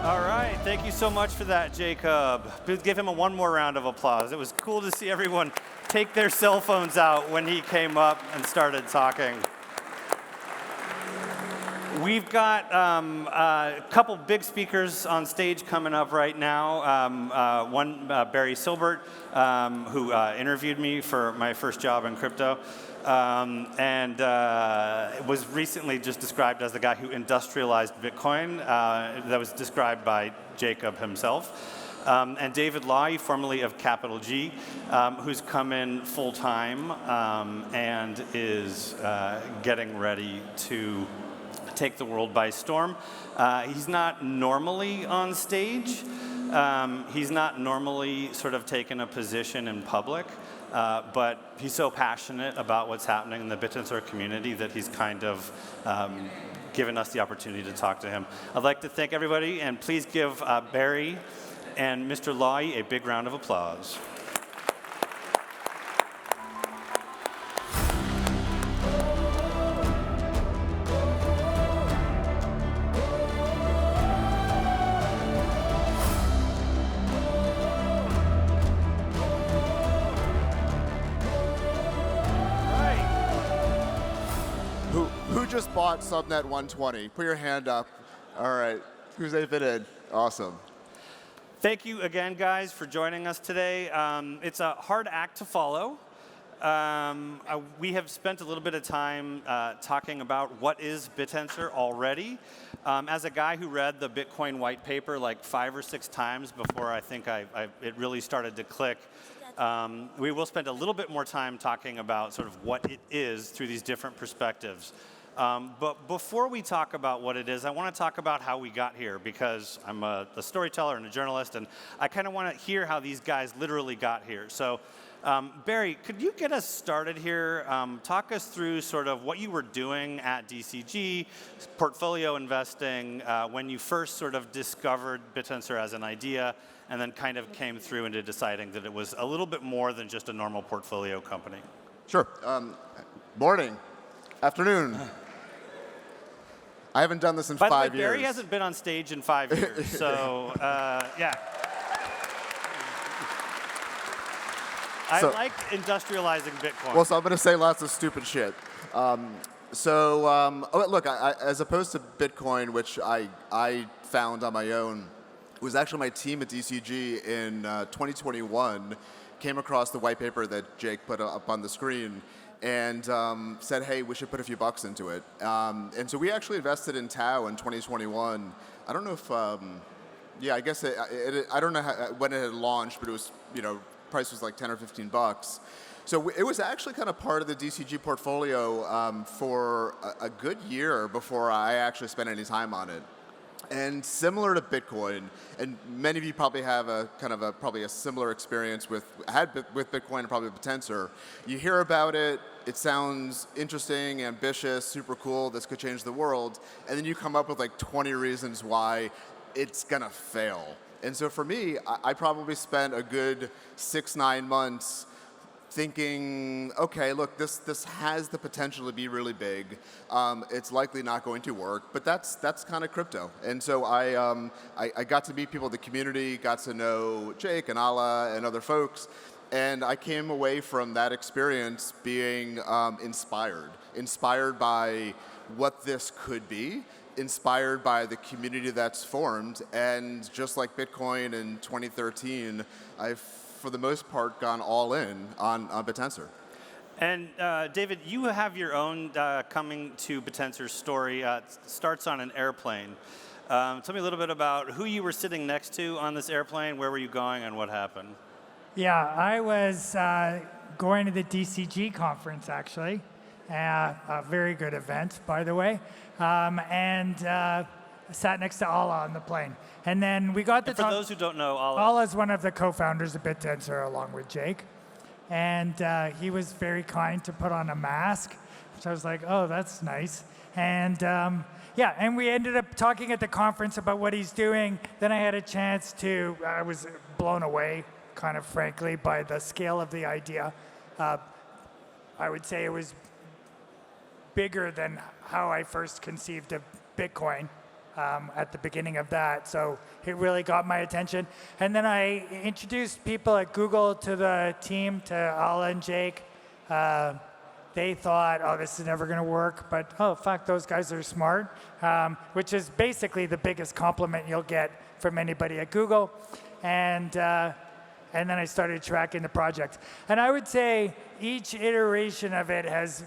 All right, thank you so much for that, Jacob. Please give him one more round of applause. It was cool to see everyone take their cell phones out when he came up and started talking. We've got a couple big speakers on stage coming up right now. One, Barry Silbert, who interviewed me for my first job in crypto, and was recently just described as the guy who industrialized Bitcoin. That was described by Jacob himself. And David Lawee, formerly of Capital G, who's come in full time and is getting ready to take the world by storm. He's not normally on stage. He's not normally sort of taken a position in public, but he's so passionate about what's happening in the Bittensor community that he's kind of given us the opportunity to talk to him. I'd like to thank everybody, and please give Barry and Mr. Lawee a big round of applause. Who just bought subnet 120? Put your hand up. All right. Who's they fit in? Awesome. Thank you again, guys, for joining us today. It's a hard act to follow. We have spent a little bit of time talking about what is Bittensor already. As a guy who read the Bitcoin white paper like 5 or 6 times before I think it really started to click, we will spend a little bit more time talking about sort of what it is through these different perspectives. But before we talk about what it is, I want to talk about how we got here, because I'm a storyteller and a journalist, and I kind of want to hear how these guys literally got here. So, Barry, could you get us started here? Talk us through sort of what you were doing at DCG, portfolio investing, when you first sort of discovered Bittensor as an idea, and then kind of came through into deciding that it was a little bit more than just a normal portfolio company. Sure. Morning. Afternoon. I haven't done this in 5 years. By the way, Barry hasn't been on stage in 5 years, so yeah. I like industrializing Bitcoin. Well, so I'm going to say lots of stupid shit. Look, as opposed to Bitcoin, which I found on my own, it was actually my team at DCG in 2021 came across the white paper that Jake put up on the screen and said, hey, we should put a few bucks into it. And so we actually invested in Tau in 2021. I don't know if, I guess I don't know when it had launched, but it was, price was like 10 or 15 bucks. So it was actually kind of part of the DCG portfolio for a good year before I actually spent any time on it. And similar to Bitcoin, and many of you probably have probably a similar experience with Bitcoin and probably with Bittensor. You hear about it, it sounds interesting, ambitious, super cool, this could change the world, and then you come up with like 20 reasons why it's gonna fail. And so for me, I probably spent a good 6-9 months thinking, okay, look, this has the potential to be really big. It's likely not going to work, but that's kind of crypto. And so I got to meet people in the community, got to know Jake and Ala and other folks, and I came away from that experience being inspired by what this could be, inspired by the community that's formed, and just like Bitcoin in 2013, I've for the most part gone all in on Bittensor. And David, you have your own coming to Bittensor story. It starts on an airplane. Tell me a little bit about who you were sitting next to on this airplane, where were you going, and what happened? Yeah, I was going to the DCG conference, actually. A very good event, by the way. And sat next to Ala on the plane. And then we got the For those who don't know, Ala's one of the co-founders of Bittensor, along with Jake. And he was very kind to put on a mask, which I was like, oh, that's nice. And and we ended up talking at the conference about what he's doing. Then I had a chance I was blown away, kind of frankly, by the scale of the idea. I would say it was bigger than how I first conceived of Bitcoin. at the beginning of that. So it really got my attention. And then I introduced people at Google to the team, to Ala and Jake. They thought, oh, this is never going to work, but oh, fuck, those guys are smart, which is basically the biggest compliment you'll get from anybody at Google. And then I started tracking the project. And I would say each iteration of it has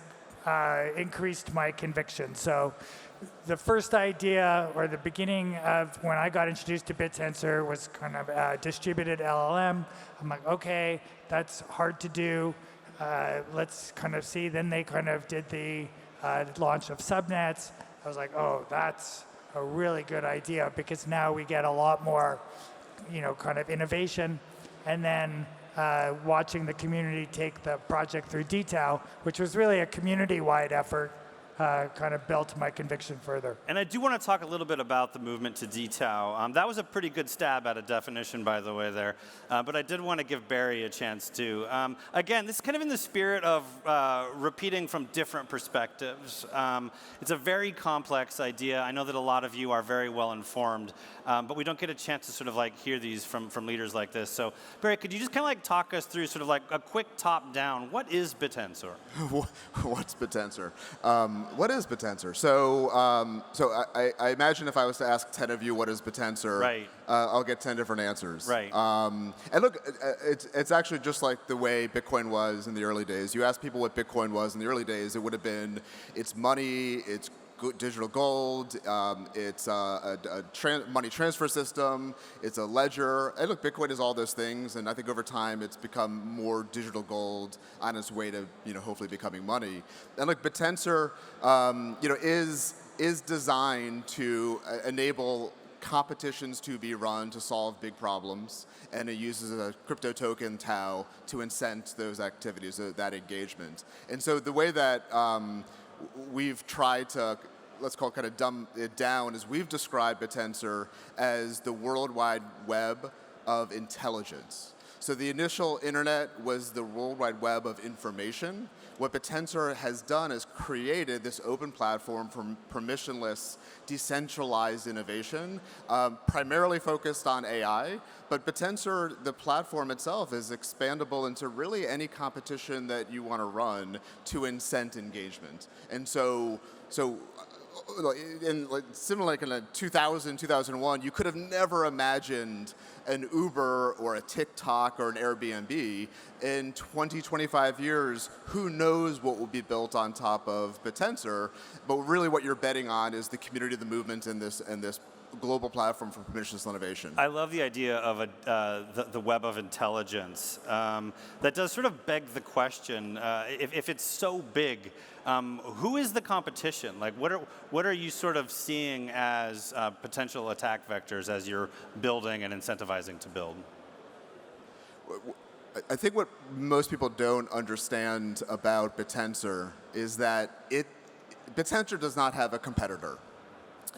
increased my conviction. So the first idea, or the beginning of when I got introduced to Bittensor, was kind of a distributed LLM. I'm like, okay, that's hard to do. Let's kind of see. Then they kind of did the launch of subnets. I was like, oh, that's a really good idea, because now we get a lot more, kind of innovation. And then watching the community take the project through detail, which was really a community-wide effort, kind of built my conviction further. And I do want to talk a little bit about the movement to DTAO. That was a pretty good stab at a definition, by the way, there. But I did want to give Barry a chance too. Again, this is kind of in the spirit of repeating from different perspectives. It's a very complex idea. I know that a lot of you are very well informed, but we don't get a chance to sort of like hear these from leaders like this. So Barry, could you just kind of like talk us through sort of like a quick top down? What is Bittensor? What's Bittensor? What is Bittensor? So I imagine if I was to ask 10 of you what is Bittensor, right. I'll get 10 different answers. Right. And look, it's actually just like the way Bitcoin was in the early days. You ask people what Bitcoin was in the early days, it would have been it's money, it's digital gold, it's a money transfer system, it's a ledger. And look, Bitcoin is all those things, and I think over time it's become more digital gold on its way to hopefully becoming money. And look, Bittensor is designed to enable competitions to be run to solve big problems, and it uses a crypto token, Tau, to incent those activities, that engagement. And so the way that we've tried to, let's call it kind of dumb it down, is we've described Bittensor as the World Wide Web of intelligence. So the initial internet was the World Wide Web of information. What Bittensor has done is created this open platform for permissionless, decentralized innovation, primarily focused on AI. But Bittensor, the platform itself, is expandable into really any competition that you want to run to incent engagement. And so similar like in 2000, 2001, you could have never imagined an Uber or a TikTok or an Airbnb. In 20, 25 years, who knows what will be built on top of Bittensor, but really what you're betting on is the community, the movement, and this global platform for permissionless innovation. I love the idea of the web of intelligence. That does sort of beg the question, if it's so big, who is the competition? Like, what are you sort of seeing as potential attack vectors as you're building and incentivizing to build? I think what most people don't understand about Bittensor is that Bittensor does not have a competitor.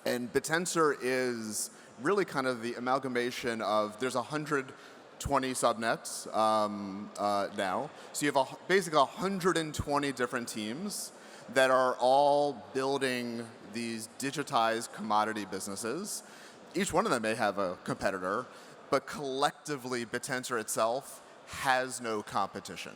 And Bittensor is really kind of the amalgamation of, there's 120 subnets now. So you have basically 120 different teams that are all building these digitized commodity businesses. Each one of them may have a competitor, but collectively Bittensor itself has no competition.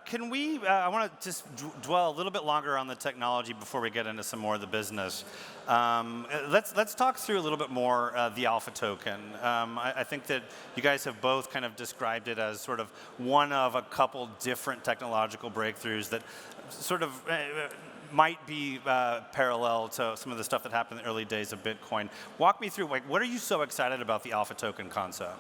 Can we, I want to just dwell a little bit longer on the technology before we get into some more of the business. Let's talk through a little bit more the alpha token. I think that you guys have both kind of described it as sort of one of a couple different technological breakthroughs that sort of might be parallel to some of the stuff that happened in the early days of Bitcoin. Walk me through, like, what are you so excited about the alpha token concept?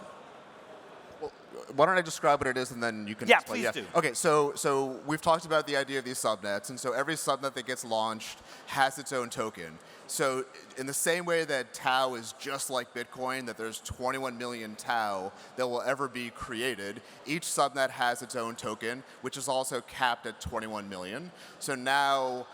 Why don't I describe what it is, and then you can explain. Please do. Okay, so we've talked about the idea of these subnets, and so every subnet that gets launched has its own token. So in the same way that Tau is just like Bitcoin, that there's 21 million Tau that will ever be created, each subnet has its own token, which is also capped at 21 million. So now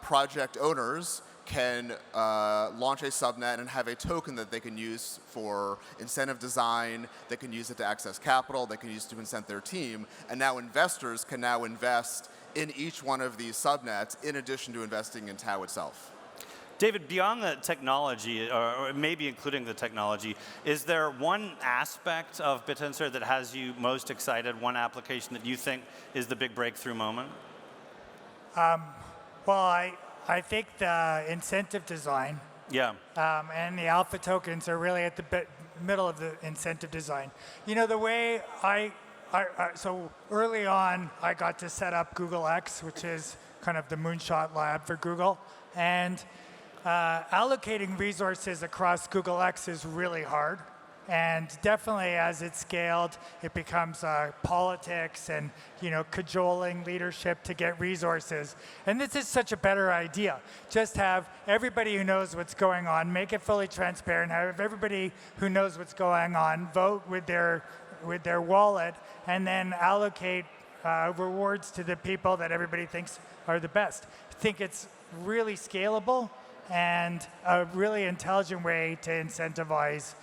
project owners can launch a subnet and have a token that they can use for incentive design, they can use it to access capital, they can use it to incent their team, and now investors can now invest in each one of these subnets in addition to investing in Tau itself. David, beyond the technology, or maybe including the technology, is there one aspect of Bittensor that has you most excited, one application that you think is the big breakthrough moment? Well, I think the incentive design Yeah. and the alpha tokens are really at the middle of the incentive design. You know, the way so early on, I got to set up Google X, which is kind of the moonshot lab for Google. And allocating resources across Google X is really hard. And definitely as it's scaled, it becomes politics and, you know, cajoling leadership to get resources. And this is such a better idea. Just have everybody who knows what's going on, make it fully transparent, have everybody who knows what's going on vote with their wallet, and then allocate rewards to the people that everybody thinks are the best. I think it's really scalable and a really intelligent way to incentivize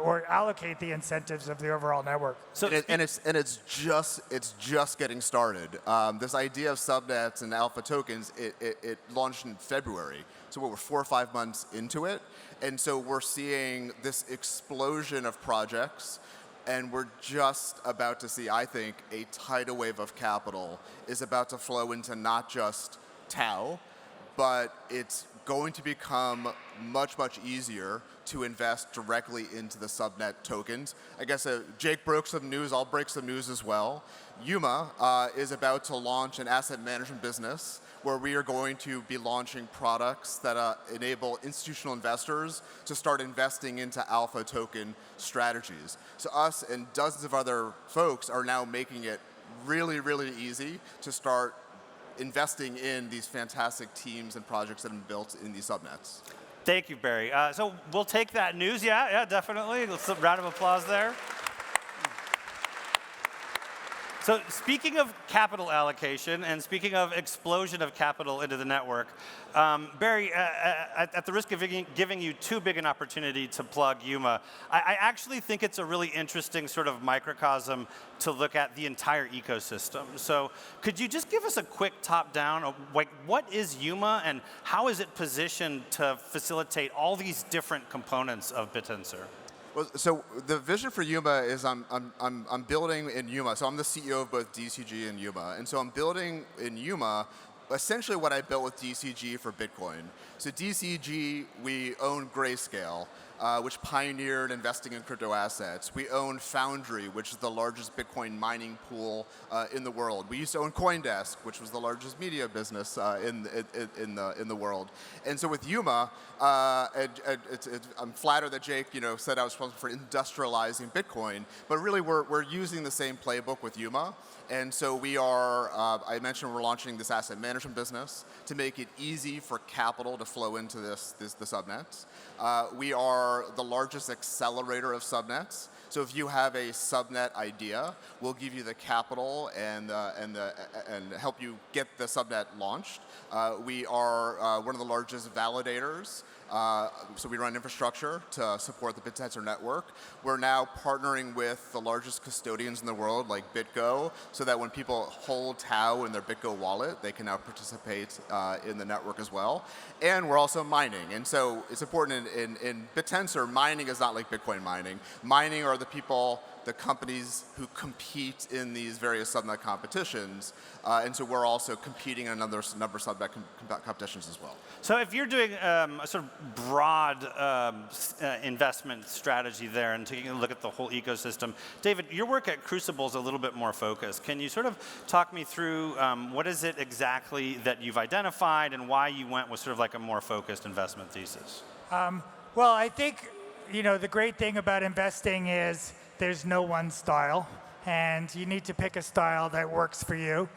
or allocate the incentives of the overall network. So it's just getting started. This idea of subnets and alpha tokens, it launched in February. So we're 4 or 5 months into it, and so we're seeing this explosion of projects. And we're just about to see, I think, a tidal wave of capital is about to flow into not just Tau, but it's going to become much, much easier to invest directly into the subnet tokens. I guess Jake broke some news, I'll break some news as well. Yuma is about to launch an asset management business where we are going to be launching products that enable institutional investors to start investing into alpha token strategies. So us and dozens of other folks are now making it really, really easy to start investing in these fantastic teams and projects that have been built in these subnets. Thank you, Barry. So we'll take that news. Yeah, definitely. Let's a round of applause there. So speaking of capital allocation and speaking of explosion of capital into the network, Barry, at the risk of giving you too big an opportunity to plug Yuma, I actually think it's a really interesting sort of microcosm to look at the entire ecosystem. So could you just give us a quick top-down of like what is Yuma and how is it positioned to facilitate all these different components of Bittensor? Well, so the vision for Yuma is I'm building in Yuma. So I'm the CEO of both DCG and Yuma. And so I'm building in Yuma essentially what I built with DCG for Bitcoin. So DCG, we own Grayscale, which pioneered investing in crypto assets. We own Foundry, which is the largest Bitcoin mining pool in the world. We used to own CoinDesk, which was the largest media business in the world. And so with Yuma, I'm flattered that Jake, said I was responsible for industrializing Bitcoin, but really we're using the same playbook with Yuma. And so we are, I mentioned we're launching this asset management business to make it easy for capital to flow into the subnets. We are the largest accelerator of subnets. So if you have a subnet idea, we'll give you the capital and help you get the subnet launched. We are one of the largest validators. So we run infrastructure to support the Bittensor network. We're now partnering with the largest custodians in the world, like BitGo, so that when people hold Tau in their BitGo wallet, they can now participate in the network as well. And we're also mining. And so it's important in Bittensor, mining is not like Bitcoin mining. Mining are the people, the companies who compete in these various subnet competitions. And so we're also competing in a number of subnet competitions as well. So if you're doing a sort of broad investment strategy there and taking a look at the whole ecosystem, David, your work at Crucible is a little bit more focused. Can you sort of talk me through what is it exactly that you've identified and why you went with sort of like a more focused investment thesis? Well, I think, the great thing about investing is there's no one style, and you need to pick a style that works for you.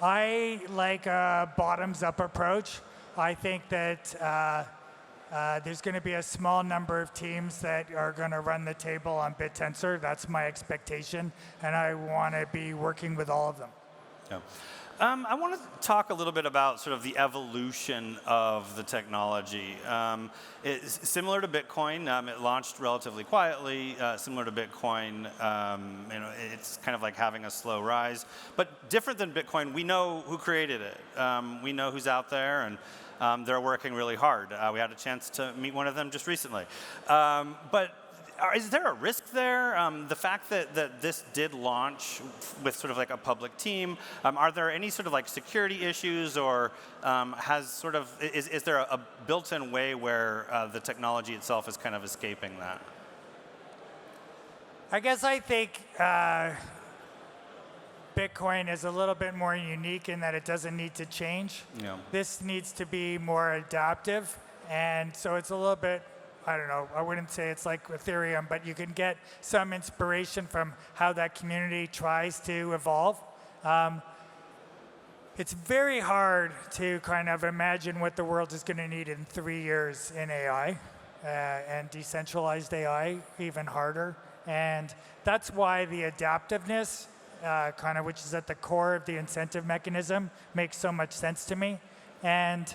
I like a bottoms-up approach. I think that there's going to be a small number of teams that are going to run the table on Bittensor. That's my expectation, and I want to be working with all of them. Yeah. I want to talk a little bit about sort of the evolution of the technology. It's similar to Bitcoin. It launched relatively quietly. Similar to Bitcoin, it's kind of like having a slow rise. But different than Bitcoin, we know who created it. We know who's out there, and they're working really hard. We had a chance to meet one of them just recently. But is there a risk there? The fact that this did launch with sort of like a public team, are there any sort of like security issues, or is there a built-in way where the technology itself is kind of escaping that? I guess I think Bitcoin is a little bit more unique in that it doesn't need to change. Yeah. This needs to be more adaptive, and so it's a little bit, I don't know, I wouldn't say it's like Ethereum, but you can get some inspiration from how that community tries to evolve. It's very hard to kind of imagine what the world is going to need in 3 years in AI, and decentralized AI even harder. And that's why the adaptiveness, which is at the core of the incentive mechanism, makes so much sense to me. And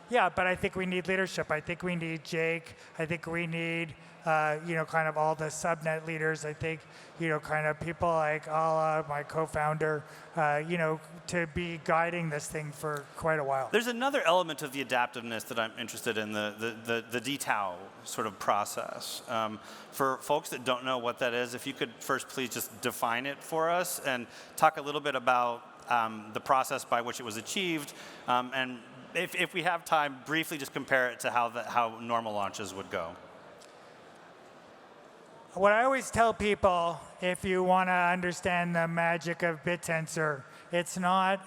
yeah, but I think we need leadership. I think we need Jake. I think we need, kind of all the subnet leaders. I think, kind of people like Ala, my co-founder, to be guiding this thing for quite a while. There's another element of the adaptiveness that I'm interested in, the DTAO sort of process. For folks that don't know what that is, if you could first please just define it for us and talk a little bit about the process by which it was achieved, and if we have time, briefly just compare it to how normal launches would go. What I always tell people, if you want to understand the magic of Bittensor, it's not,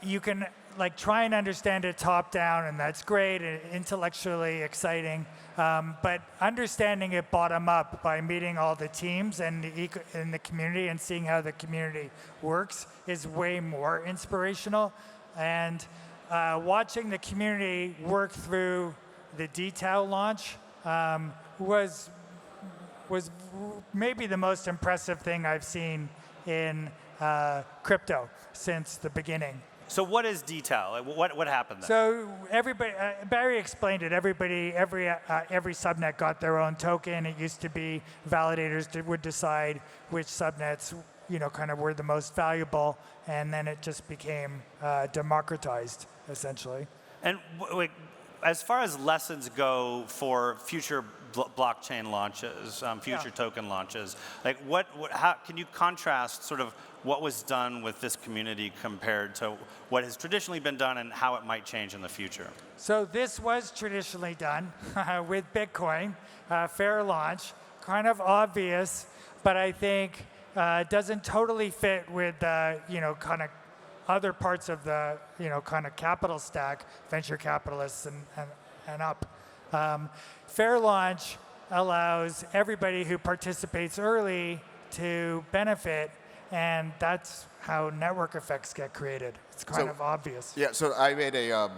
you can try and understand it top down, and that's great and intellectually exciting. But understanding it bottom up by meeting all the teams and in the community and seeing how the community works is way more inspirational. And watching the community work through the DTAO launch was maybe the most impressive thing I've seen in crypto since the beginning. So what is DTAO? What happened there? So everybody, Barry explained it. Every subnet got their own token. It used to be validators would decide which subnets, kind of were the most valuable, and then it just became democratized, essentially. And as far as lessons go for future blockchain launches, future token launches, how can you contrast sort of what was done with this community compared to what has traditionally been done and how it might change in the future? So this was traditionally done with Bitcoin, fair launch, kind of obvious, but I think doesn't totally fit with kind of other parts of the kind of capital stack, venture capitalists and up. Fair launch allows everybody who participates early to benefit, and that's how network effects get created. It's kind of obvious. Yeah, so I made a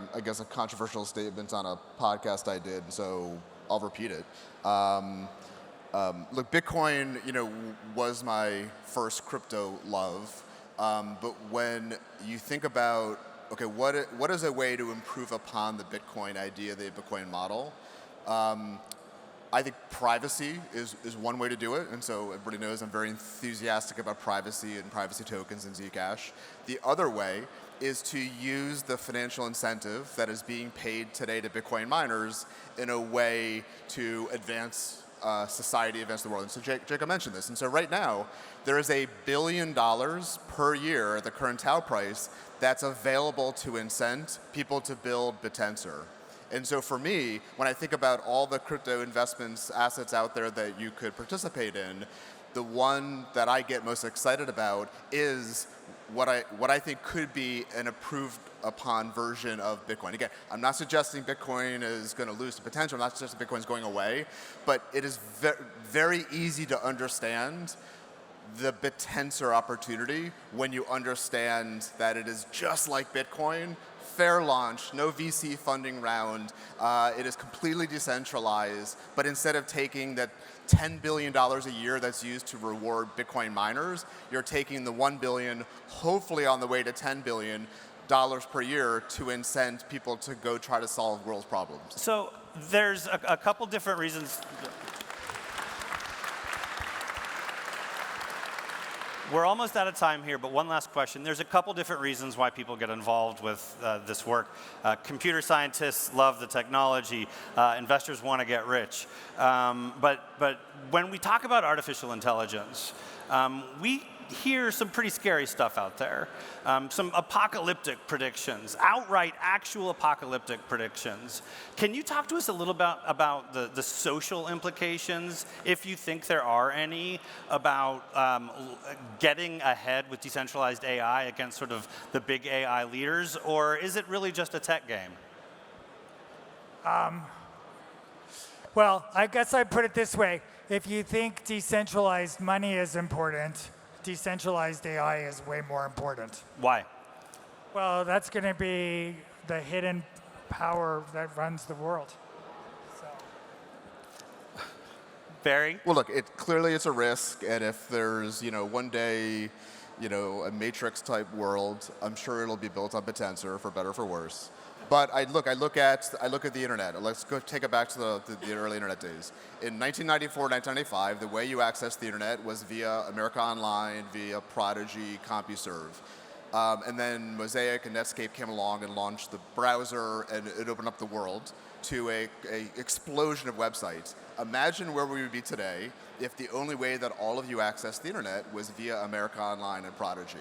controversial statement on a podcast I did, so I'll repeat it. Look, Bitcoin, was my first crypto love, but when you think about, okay, what is a way to improve upon the Bitcoin idea, the Bitcoin model? I think privacy is one way to do it, and so everybody knows I'm very enthusiastic about privacy and privacy tokens and Zcash. The other way is to use the financial incentive that is being paid today to Bitcoin miners in a way to advance society, advance the world. And so Jacob mentioned this, and so right now there is $1 billion per year at the current TAO price that's available to incent people to build Bittensor. And so for me, when I think about all the crypto investments, assets out there that you could participate in, the one that I get most excited about is what I think could be an improved upon version of Bitcoin. Again, I'm not suggesting Bitcoin is going to lose the potential. I'm not suggesting Bitcoin is going away, but it is very easy to understand the Bittensor opportunity when you understand that it is just like Bitcoin fair launch, no VC funding round. It is completely decentralized, but instead of taking that $10 billion a year that's used to reward Bitcoin miners, you're taking the $1 billion, hopefully on the way to $10 billion per year to incent people to go try to solve world's problems. So there's a couple different reasons. We're almost out of time here, but one last question. There's a couple different reasons why people get involved with this work. Computer scientists love the technology. Investors want to get rich. But when we talk about artificial intelligence, we hear some pretty scary stuff out there. Some apocalyptic predictions, outright actual apocalyptic predictions. Can you talk to us a little bit about the social implications, if you think there are any, about getting ahead with decentralized AI against sort of the big AI leaders, or is it really just a tech game? Well, I guess I'd put it this way. If you think decentralized money is important, decentralized AI is way more important. Why? Well, that's going to be the hidden power that runs the world. So. Barry? Well, look, clearly it's a risk, and if there's, one day, a matrix-type world, I'm sure it'll be built on Bittensor, for better or for worse. But I look at the internet. Let's go take it back to the early internet days. In 1994, 1995, the way you accessed the internet was via America Online, via Prodigy, CompuServe. And then Mosaic and Netscape came along and launched the browser, and it opened up the world to a explosion of websites. Imagine where we would be today if the only way that all of you accessed the internet was via America Online and Prodigy.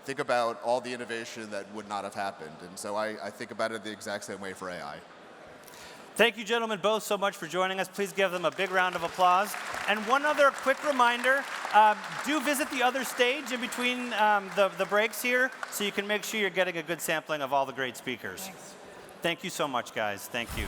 Think about all the innovation that would not have happened. And so I think about it the exact same way for AI. Thank you, gentlemen, both so much for joining us. Please give them a big round of applause. And one other quick reminder, do visit the other stage in between the breaks here so you can make sure you're getting a good sampling of all the great speakers. Thanks. Thank you so much, guys. Thank you.